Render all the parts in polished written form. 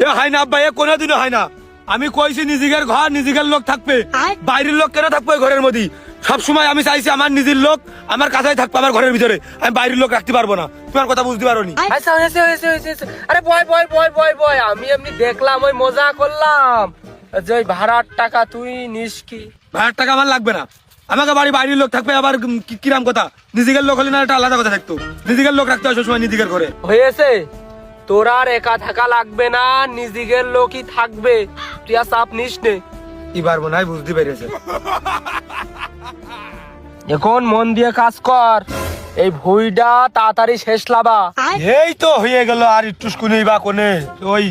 এ হয় না আব্বা, এ কোনোদিনও হয় না। আমি কইছি নিজের ঘর নিজের লোক থাকবে, বাইরের লোক কেন থাকবে ঘরের মধ্যে? সবসময় আমি চাইছি আমার নিজের লোক আমার কাছেই থাকবে, আমার ঘরের ভিতরে। আমি বাইরের লোক রাখতে পারবো না, তোমার কথা বুঝতে পারো নি? আচ্ছা হয়েছে হয়েছে হয়েছে। আরে বয় বয় বয় বয় বয়, আমি এমনি দেখলাম, ওই মজা করলাম যে ওই ভাড়ার টাকা তুই নিস কি? ভাড়ার টাকা আমার লাগবে না, আমাকে বাড়ি বাইরের লোক থাকবে। আবার কিরাম কথা, নিজের লোক হলে না একটা আলাদা কথা থাকতো। নিজের লোক রাখতে হয় সবসময় নিজের ঘরে। হয়েছে, তোর আর একা থাকা লাগবে না, নিজের লোকই থাকবে, তুই আর চাপ নিস নে। কি পারবো না, বুঝতে পেরেছে। এখন মন দিয়ে কাজ কর, এই ভুইটা তাড়াতাড়ি শেষ লাবা। এই তো হয়ে গেল, আর একটু শুনেই বা কোনে। ওই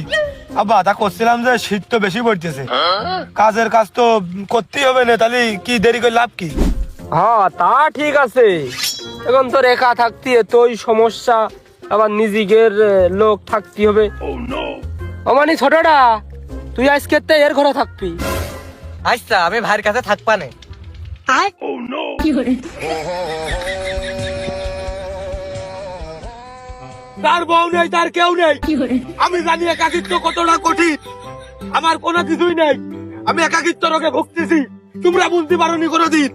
আব্বা তা করছিলাম যে শীত তো বেশি পড়তেছে, কাজের কাজ তো করতেই হবে না, তাহলে কি দেরি করে লাভ কি? হ্যাঁ তা ঠিক আছে, এখন তোর একা থাকতে এতই সমস্যা, আবার নিজের লোক থাকতে হবে। ও মানে ছোটটা, তুই আজকে এর ঘরে থাকবি। আচ্ছা আমি ভাইয়ের কাছে থাকবা না। তার বউ নেই, তার কেউ নেই। আমি জানি একাকিত্ব কতটা কঠিন, আমার কোনো কিছুই নেই। আমি একাকিত্ব রোগে ভুগতেছি, তোমরা বুঝতে পারো নি কোনোদিন।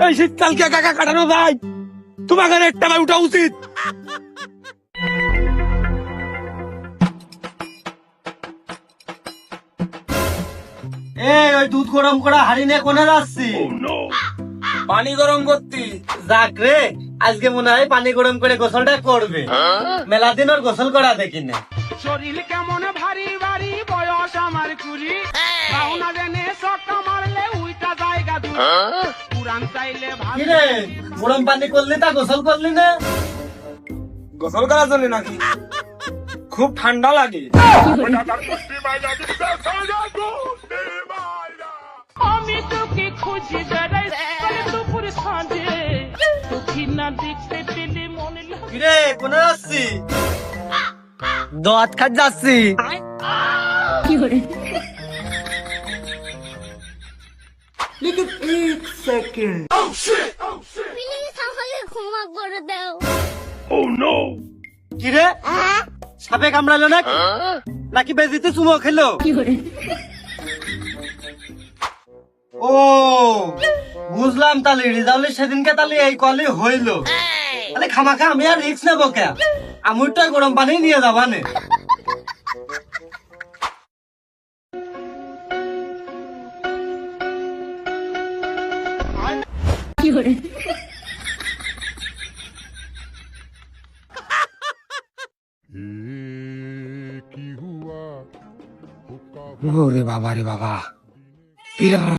এই শীতকালকে একা একা কাটানো যায়, তোমাকে একটা বার উঠা উচিত। এই ওই দুধ গরম করা হাড়ি নিয়ে কোনে যাচ্ছি? পানি গরম করতি। যাক রে, আজকে মনে হয় পানি গরম করে গোসলটা করবে। মেলা দিন ওর গোসল করা দেখি না। শরীর কেমন ভারী ভারী, বয়স আমার কুড়ি, পাওনা জেনে সক্কা মারলে উইটা জায়গা দূর, পুরান চাইলে ভালো। কি রে, গরম পানি করলি তা গোসল করলি না? গোসল করার জন্য নাকি? খুব ঠান্ডা লাগে। আমি তোকে খুঁজি বেড়াই সকালে দুপুর সাঁঝে, তোকে না দেখতে পেলে মনে লাগে। কি রে, কোনে যাচ্ছি? দাঁত খাট যাচ্ছি। প্লিজ আমাকে ক্ষমা করে দাও। কি রে, সাপে কামড়ালো নাকি? নাকি বেজিতে চুমো খেলো? ও বুঝলাম, তাহলে রেজাল্টের সেদিনকে তাহলে এই কলে হইলো। তাহলে খামাখা আমি আর রিক্স নেবো কে? আমুরটা গরম পানি নিয়ে যাবা নে। ওরে বাবা রে বাবা, বিরাট